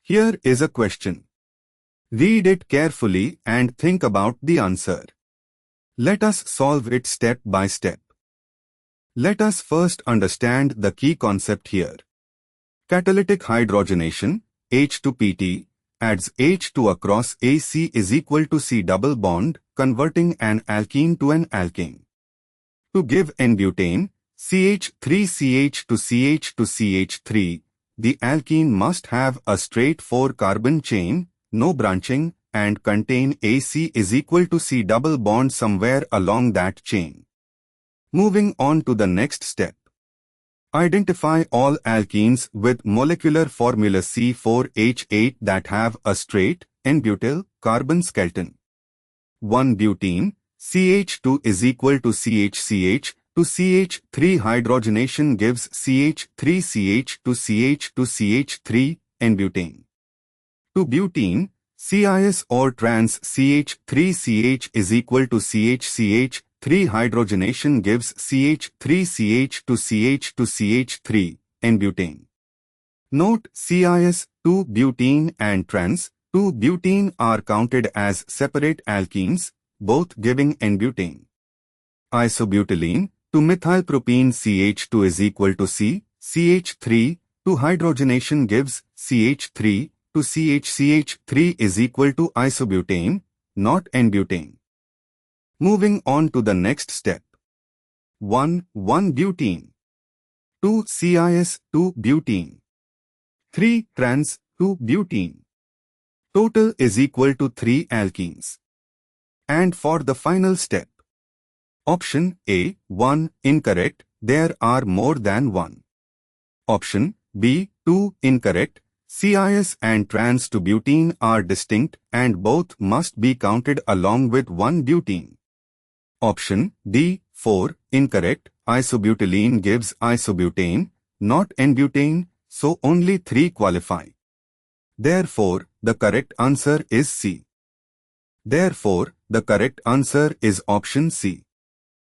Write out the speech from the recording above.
Here is a question. Read it carefully and think about the answer. Let us solve it step by step. Let us first understand the key concept here. Catalytic hydrogenation, H2PT, adds H2 across AC is equal to C double bond, converting an alkene to an alkane. To give N-butane, CH3CH to CH to CH3, the alkene must have a straight 4-carbon chain, no branching, and contain AC is equal to C double bond somewhere along that chain. Moving on to the next step. Identify all alkenes with molecular formula C4H8 that have a straight N-butyl carbon skeleton. 1-butene, CH2 is equal to CHCH to CH3 hydrogenation gives CH3CH to CH to CH3 N-butane. 2-butene, CIS or trans CH3CH is equal to CHCH, 3 hydrogenation gives CH3CH to CH to CH3 N-butane. Note CIS, 2-butene and trans 2-butene are counted as separate alkenes, both giving N-butane. Isobutylene, 2-methylpropene CH2 is equal to C, CH3, 2 hydrogenation gives CH3 to CHCH3 is equal to isobutane, not N-butane. Moving on to the next step. 1-butene. 2 CIS, 2-butene. 3 trans, 2-butene. Total is equal to 3 alkenes. And for the final step. Option A, 1, incorrect, there are more than 1. Option B, 2, incorrect, CIS and trans 2-butene are distinct and both must be counted along with 1-butene. Option D, 4, incorrect, isobutylene gives isobutane, not N-butane, so only 3 qualify. Therefore, the correct answer is C. Therefore, the correct answer is option C.